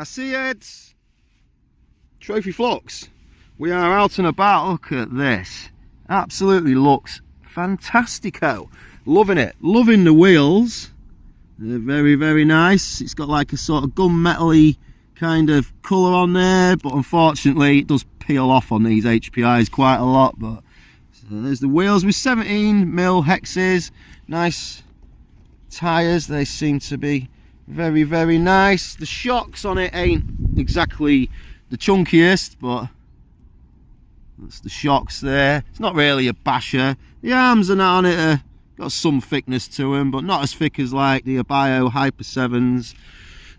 See heads, trophy flux. We are out and about. Look at this. Absolutely looks fantastico. Loving it. Loving the wheels. They're very, very nice. It's got like a sort of gunmetal-y kind of colour on there, but unfortunately it does peel off on these HPIs quite a lot. But so there's the wheels with 17mm hexes. Nice tyres. They seem to be very, very nice. The shocks on it ain't exactly the chunkiest, but that's the shocks there. It's not really a basher. The arms and that on it are got some thickness to them, but not as thick as like the Abio Hyper 7s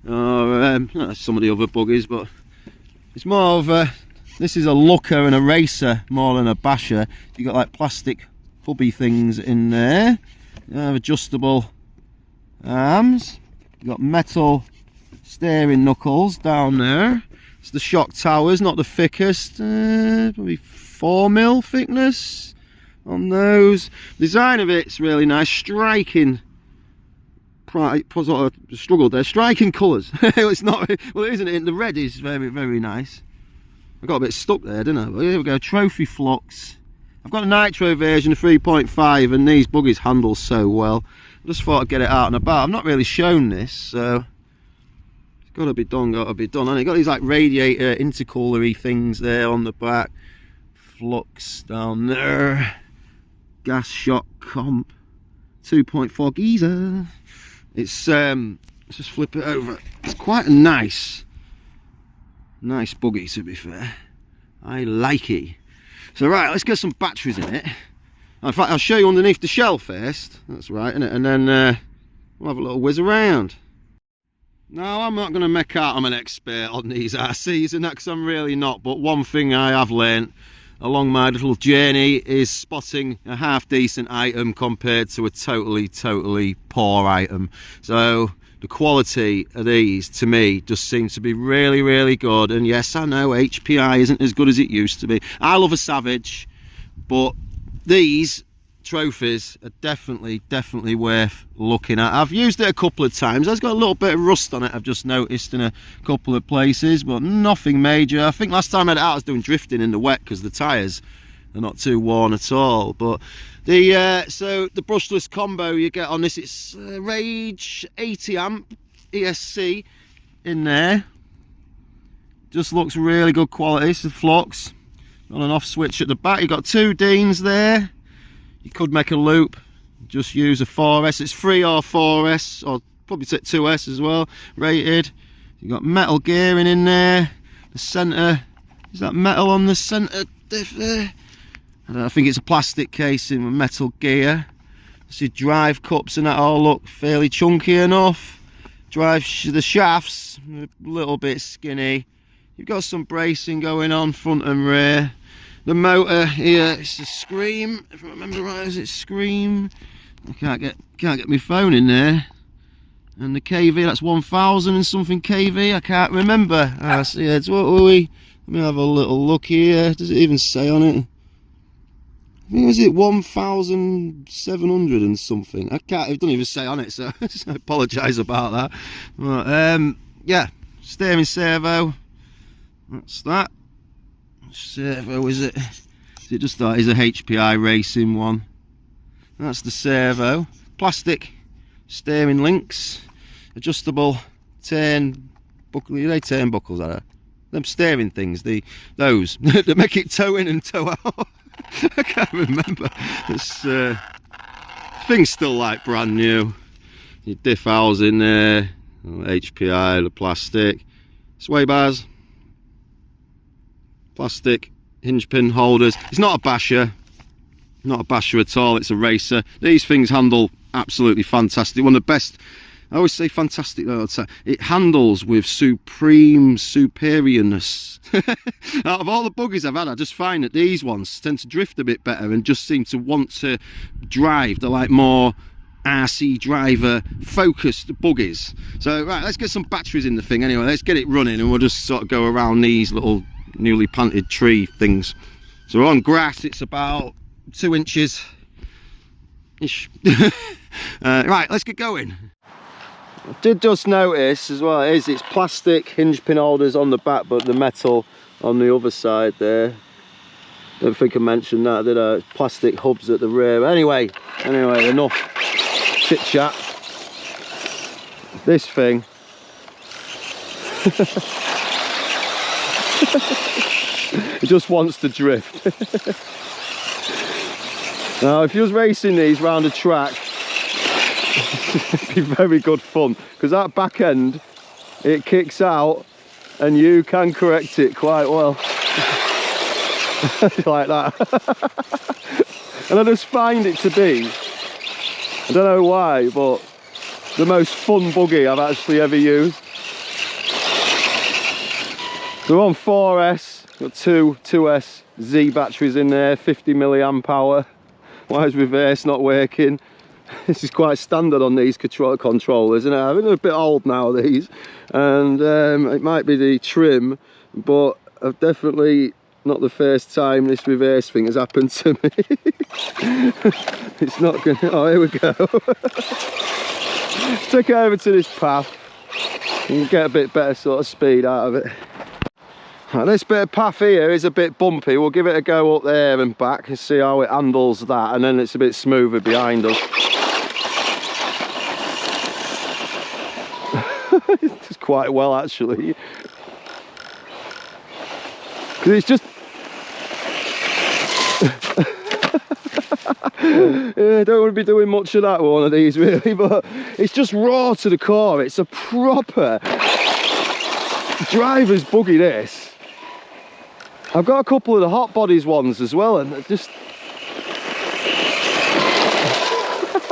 or some of the other buggies. But it's more of a, this is a looker and a racer more than a basher. You got like plastic hubby things in there. You have adjustable arms. You got metal steering knuckles down there. It's the shock towers, not the thickest, probably 4mm thickness on those. Design of it's really nice, striking. Sort of struggled there. Striking colours. It's not. Well, it isn't. The red is very, very nice. I got a bit stuck there, didn't I? But here we go. Trophy flux. I've got a nitro version of 3.5, and these buggies handle so well. I just thought I'd get it out and about. I've not really shown this, so it's got to be done. Got to be done. And it got these like radiator intercoolery things there on the back. Flux down there. Gas shock comp. 2.4 geezer. It's let's just flip it over. It's quite a nice buggy, to be fair. I like it. So right, let's get some batteries in it. In fact, I'll show you underneath the shell first. That's right, isn't it? And then we'll have a little whiz around. Now, I'm not going to make out I'm an expert on these RCs and that, because I'm really not. But one thing I have learnt along my little journey is spotting a half decent item compared to a totally poor item. So the quality of these to me just seems to be really, really good. And yes, I know HPI isn't as good as it used to be. I love a Savage, but these trophies are definitely worth looking at. I've used it a couple of times. It's got a little bit of rust on it, I've just noticed in a couple of places, but nothing major. I think last time I had it out I was doing drifting in the wet because the tyres are not too worn at all. But the so the brushless combo you get on this, it's Rage 80 amp ESC in there. Just looks really good quality. It's a flux on and off switch at the back. You got two Deans there. You could make a loop, just use a 4S. It's 3 or 4S, or probably take 2S as well, rated. You got metal gearing in there. The centre, is that metal on the centre diff there? I think it's a plastic casing with metal gear. See, drive cups and that all look fairly chunky enough. The shafts a little bit skinny. You've got some bracing going on front and rear. The motor here, it's a Scream, if I remember right. Is it Scream? I can't get my phone in there. And the KV, that's 1000 and something KV. I can't remember. See, it's what were we? Let me have a little look here. Does it even say on it? I think, is it 1700 and something? I can't. It doesn't even say on it, so I apologise about that. But, yeah, steering servo. That's that. Servo, is it? Is it just that? Is a HPI racing one? That's the servo. Plastic steering links, adjustable turn buckle. They turn buckles, are they? Them steering things. Those that make it toe in and toe out. I can't remember. This thing's still like brand new. Your diff owls in there. HPI, the plastic. Sway bars. Plastic hinge pin holders. It's not a basher, not a basher at all. It's a racer. These things handle absolutely fantastic. One of the best. I always say fantastic though. It handles with supreme superiorness. Out of all the buggies I've had, I just find that these ones tend to drift a bit better and just seem to want to drive. They're like more RC driver focused buggies. So right, let's get some batteries in the thing anyway. Let's get it running and we'll just sort of go around these little newly planted tree things. So we're on grass. It's about 2 inches ish. Right, let's get going. I did just notice as well, it's plastic hinge pin holders on the back, but the metal on the other side there. Don't think I mentioned that, did I? Plastic hubs at the rear. Anyway, enough chit chat. This thing. It just wants to drift. Now, if you was racing these round a track, it'd be very good fun, because that back end, it kicks out and you can correct it quite well. Like that. And I just find it to be, I don't know why, but the most fun buggy I've actually ever used. They're on 4S, got two 2S Z batteries in there, 50 milliamp hour. Why is reverse not working? This is quite standard on these controllers, isn't it? I think they're a bit old now, these, and it might be the trim, but I've definitely not the first time this reverse thing has happened to me. It's not gonna, oh, here we go. Take it over to this path and get a bit better sort of speed out of it. Now, this bit of path here is a bit bumpy. We'll give it a go up there and back and see how it handles that, and then it's a bit smoother behind us. It's quite well actually, because it's just yeah, don't want to be doing much of that one of these really, but it's just raw to the core. It's a proper driver's buggy, this. I've got a couple of the hot bodies ones as well, and they're just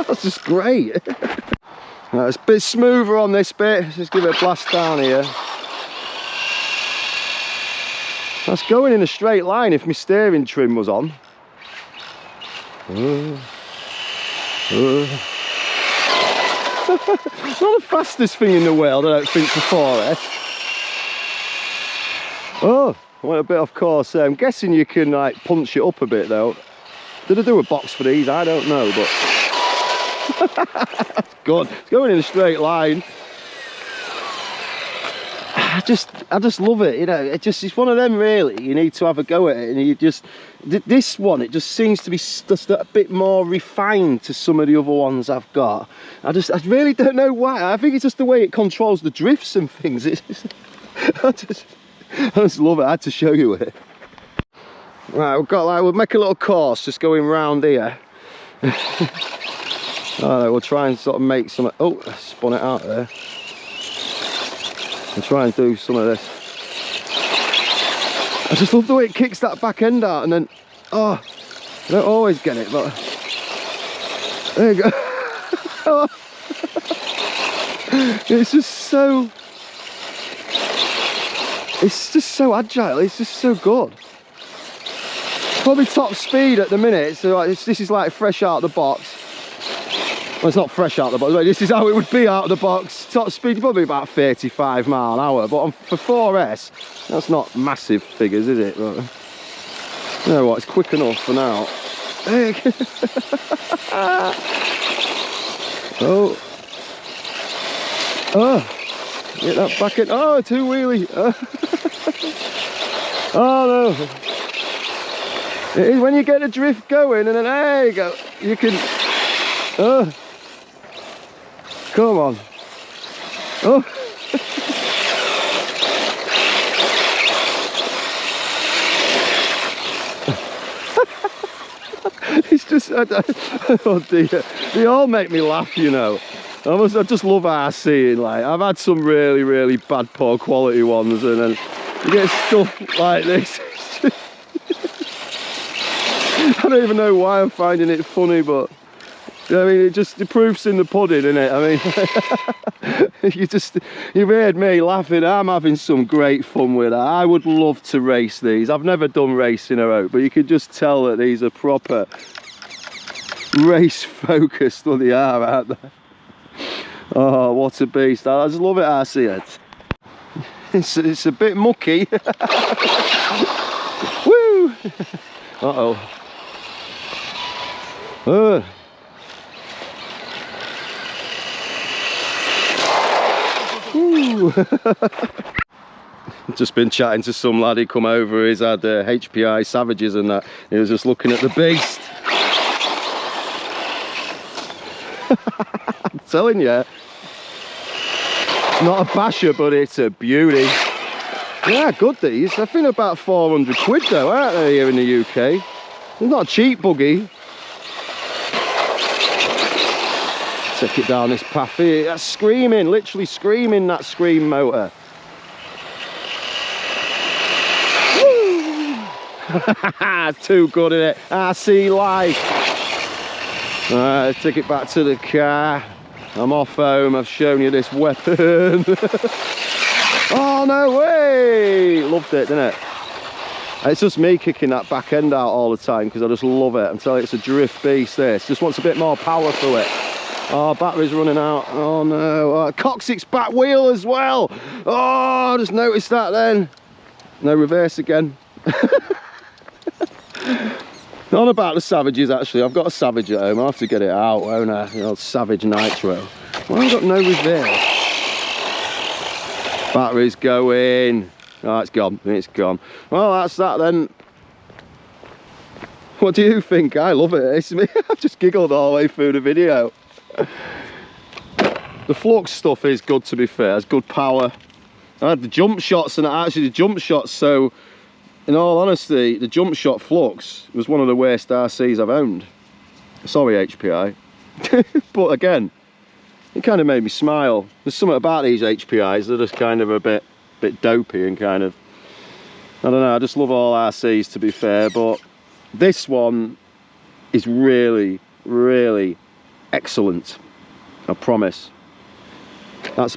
that's just great. Right, it's a bit smoother on this bit. Let's just give it a blast down here. That's going in a straight line if my steering trim was on. It's not the fastest thing in the world, I don't think, for 4S. Oh, I went a bit off course there. I'm guessing you can like punch it up a bit though. Did I do a box for these? I don't know, but that's good. It's going in a straight line. I just love it, you know. It's one of them really. You need to have a go at it, and you just, this one, it just seems to be just a bit more refined to some of the other ones I've got. I really don't know why. I think it's just the way it controls the drifts and things. I just love it. I had to show you it. Right, we'll make a little course just going round here. Alright, we'll try and sort of make some. Oh, I spun it out there. I'll try and do some of this. I just love the way it kicks that back end out, and then, oh, I don't always get it, but there you go. Oh. It's just so agile. It's just so good. Probably top speed at the minute, so like, this is like fresh out of the box. Well, it's not fresh out of the box, this is how it would be out of the box. Top speed probably about 35 mile an hour, but for 4S, that's not massive figures, is it? But, you know what, it's quick enough for now. Oh, get that back in. Oh, two wheelie. Oh no. It is when you get the drift going, and then there you go. You can. Oh. Come on. Oh. It's just, oh dear. They all make me laugh, you know. I just love RCing. Like, I've had some really, really bad, poor quality ones, and then you get stuff like this. I don't even know why I'm finding it funny, but I mean, the proof's in the pudding, isn't it? I mean, you've heard me laughing. I'm having some great fun with that. I would love to race these. I've never done racing out, but you can just tell that these are proper race focused. Well, they are, aren't they? Oh, what a beast. I just love it, RC. It's a bit mucky. Woo! Uh-oh. Woo! Just been chatting to some lad. He come over, he's had HPI Savages and that. He was just looking at the beast. I'm telling you, not a basher, but it's a beauty. Yeah, good these. I think about 400 quid though, aren't they, here in the UK? It's not a cheap buggy. Take it down this path here. That's screaming, literally screaming, that scream motor. Too good in it. RC life. Alright, let's take it back to the car. I'm off home. I've shown you this weapon. Oh no way! Loved it, didn't it? It's just me kicking that back end out all the time because I just love it. I'm telling you, it's a drift beast. This just wants a bit more power to it. Oh, battery's running out. Oh no. Oh, coccyx back wheel as well. Oh, I just noticed that then. No reverse again. Not about the Savages actually. I've got a Savage at home. I'll have to get it out, won't I? The old Savage Nitro. Well, I've got no reverse. Battery's going. Oh, it's gone. It's gone. Well, that's that then. What do you think? I love it. It's me. I've just giggled all the way through the video. The flux stuff is good, to be fair. It's good power. I had the jump shots, and actually the jump shots, so in all honesty, the jump shot flux was one of the worst RCs I've owned. Sorry, HPI. But again, it kind of made me smile. There's something about these HPIs, they're just kind of a bit dopey and kind of, I don't know, I just love all RCs, to be fair, but this one is really, really excellent. I promise. That's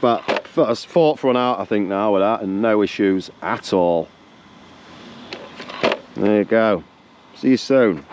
fourth run out, I think, now with that, and no issues at all. There you go. See you soon.